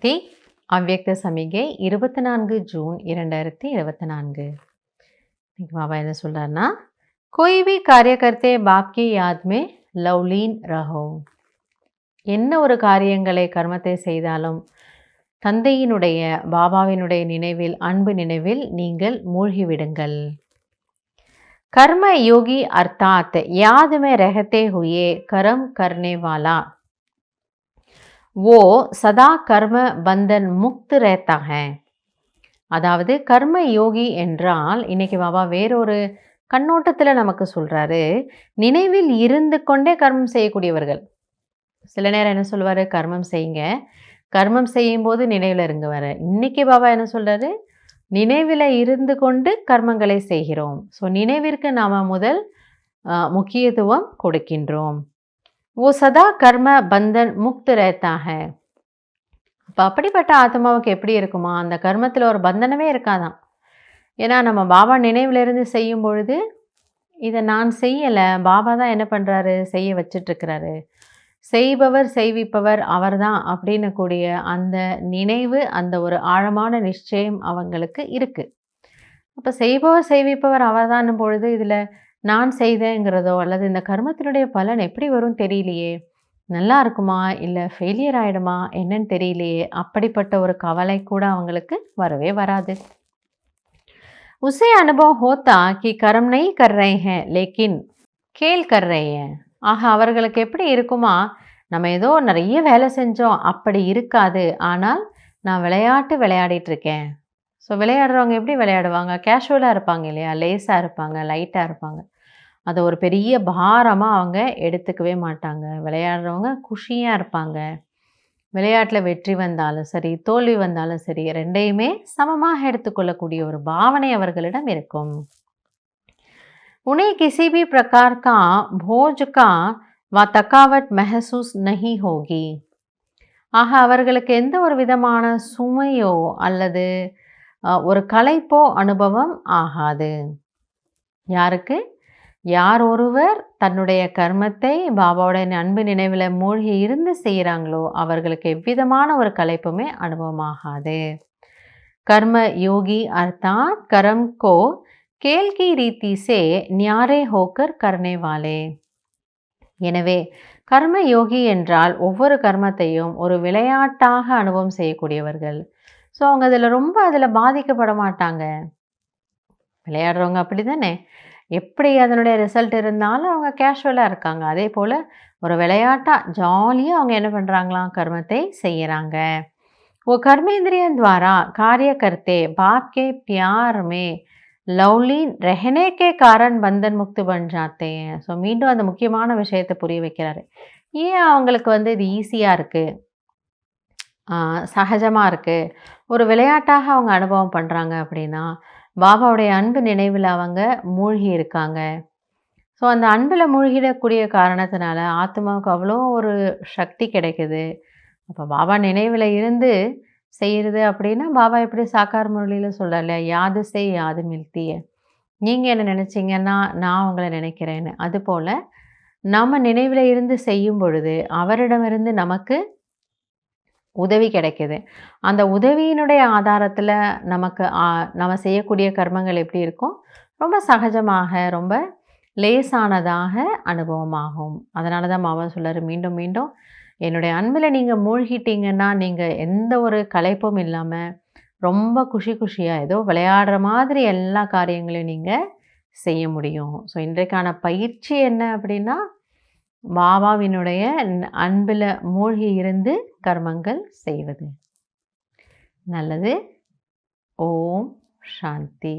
சாந்தி. அவ்யக்த சமிகை 24 ஜூன் 2024. பாபா என்ன சொல்றாருன்னா, कोई भी कार्य करते बाप की याद में लवलीन रहो. என்ன ஒரு காரியங்களை கர்மத்தை செய்தாலும் தந்தையினுடைய பாபாவினுடைய நினைவில், அன்பு நினைவில் நீங்கள் மூழ்கிவிடுங்கள். कर्म योगी अर्थात याद में रहते हुए कर्म करने वाला वो सदा कर्म बंधन मुक्त रहता है. அதாவது கர்ம யோகி என்றால் இன்னைக்கு பாபா வேறொரு கண்ணோட்டத்தில் நமக்கு சொல்கிறாரு, நினைவில் இருந்து கொண்டே கர்மம் செய்யக்கூடியவர்கள். சில நேரம் என்ன சொல்லுவார், கர்மம் செய்யுங்க, கர்மம் செய்யும்போது நினைவில் இருங்க வர. இன்னைக்கு பாபா என்ன சொல்கிறாரு, நினைவில் இருந்து கொண்டு கர்மங்களை செய்கிறோம். ஸோ நினைவிற்கு நாம் முதல் முக்கியத்துவம் கொடுக்கின்றோம். ஓ சதா கர்ம பந்தன் முக்த் ரஹ்தா ஹை. அப்போ அப்படிப்பட்ட ஆத்மாவுக்கு எப்படி இருக்குமா, அந்த கர்மத்தில் ஒரு பந்தனமே இருக்காதான். ஏன்னா நம்ம பாபா நினைவிலிருந்து செய்யும் பொழுது இதை நான் செய்யலை, பாபா தான் என்ன பண்ணுறாரு, செய்ய வச்சிட்ருக்கிறாரு, செய்பவர் செய்விப்பவர் அவர் தான் அப்படின்னு கூடிய அந்த நினைவு, அந்த ஒரு ஆழமான நிச்சயம் அவங்களுக்கு இருக்குது. அப்போ செய்பவர் செய்விப்பவர் அவர் தான் பொழுது இதில் நான் செய்தேங்கிறதோ அல்லது இந்த கர்மத்தினுடைய பலன் எப்படி வரும் தெரியலையே, நல்லா இருக்குமா இல்லை ஃபெயிலியர் ஆகிடுமா என்னன்னு தெரியலையே, அப்படிப்பட்ட ஒரு கவலை கூட அவங்களுக்கு வரவே வராது. उसे अनुभव होता कि कर्म नहीं कर रहे हैं लेकिन खेल कर रहे हैं. ஆக அவர்களுக்கு எப்படி இருக்குமா, நம்ம ஏதோ நிறைய வேலை செஞ்சோம் அப்படி இருக்காது, ஆனால் நான் விளையாட்டு விளையாடிட்டுருக்கேன். ஸோ விளையாடுறவங்க எப்படி விளையாடுவாங்க, கேஷுவலாக இருப்பாங்க இல்லையா, லேஸாக இருப்பாங்க, லைட்டாக இருப்பாங்க. அதை ஒரு பெரிய பாரமாக அவங்க எடுத்துக்கவே மாட்டாங்க. விளையாடுறவங்க குஷியாக இருப்பாங்க. விளையாட்டில் வெற்றி வந்தாலும் சரி, தோல்வி வந்தாலும் சரி, ரெண்டையுமே சமமாக எடுத்துக்கொள்ளக்கூடிய ஒரு பாவனை அவர்களிடம் இருக்கும். उन्हें किसी भी प्रकार का बोझ का व थकावट महसूस नहीं होगी. ஆக அவர்களுக்கு எந்த ஒரு விதமான சுமையோ அல்லது ஒரு களைப்போ அனுபவம் ஆகாது. யாருக்கு, யார் ஒருவர் தன்னுடைய கர்மத்தை பாபாவுடைய அன்பு நினைவில் மூழ்கி இருந்து செய்கிறாங்களோ அவர்களுக்கு எவ்விதமான ஒரு களைப்புமே அனுபவமாகாது. கர்ம யோகி அர்த்தாத் கரம் கோ கேல் கி ரீதி சே ஞாரே ஹோக்கர் கர்னே வாலே. எனவே கர்ம யோகி என்றால் ஒவ்வொரு கர்மத்தையும் ஒரு விளையாட்டாக அனுபவம் செய்யக்கூடியவர்கள். ஸோ அவங்க அதில் பாதிக்கப்பட மாட்டாங்க. விளையாடுறவங்க அப்படி தானே, எப்படி அதனுடைய ரிசல்ட் இருந்தாலும் அவங்க கேஷுவலாக இருக்காங்க. அதே போல் ஒரு விளையாட்டாக ஜாலியாக அவங்க என்ன பண்ணுறாங்களாம், கர்மத்தை செய்கிறாங்க. वो कर्मेंद्रिय द्वारा कार्य करते बाप के प्यार में लवलीन रहने के कारण बंधन मुक्त बन जाते हैं. ஸோ மீண்டும் அந்த முக்கியமான விஷயத்தை புரிய வைக்கிறாரு. ஏன் அவங்களுக்கு இது ஈஸியாக இருக்குது, சகஜமாக இருக்குது, ஒரு விளையாட்டாக அவங்க அனுபவம் பண்ணுறாங்க அப்படின்னா, பாபாவுடைய அன்பு நினைவில் அவங்க மூழ்கி இருக்காங்க. ஸோ அந்த அன்பில் மூழ்கிடக்கூடிய காரணத்தினால ஆத்மாவுக்கு அவ்வளோ ஒரு சக்தி கிடைக்குது. அப்போ பாபா நினைவில் இருந்து செய்கிறது அப்படின்னா, பாபா எப்படி சாக்கார் முரளியில் சொல்கிறார் இல்லையா, யாது செய் யாது மில்த்திய, நீங்கள் என்ன நினச்சிங்கன்னா நான் உங்களை நினைக்கிறேன்னு. அதுபோல் நம்ம நினைவில் இருந்து செய்யும் பொழுது அவரிடமிருந்து நமக்கு உதவி கிடைக்குது. அந்த உதவியினுடைய ஆதாரத்தில் நமக்கு நம்ம செய்யக்கூடிய கர்மங்கள் எப்படி இருக்கும், ரொம்ப சகஜமாக, ரொம்ப லேசானதாக அனுபவமாகும். அதனால தான் பாபா சொல்கிறார், மீண்டும் மீண்டும் என்னுடைய அன்பில் நீங்கள் மூழ்கிட்டீங்கன்னா நீங்கள் எந்த ஒரு களைப்பும் இல்லாமல் ரொம்ப குஷியாக ஏதோ விளையாடுற மாதிரி எல்லா காரியங்களையும் நீங்கள் செய்ய முடியும். ஸோ இன்றைக்கான பயிற்சி என்ன அப்படின்னா, பாபாவினுடைய அன்பில் மூழ்கி இருந்து கர்மங்கள் செய்வது. நல்லது. ஓம் சாந்தி.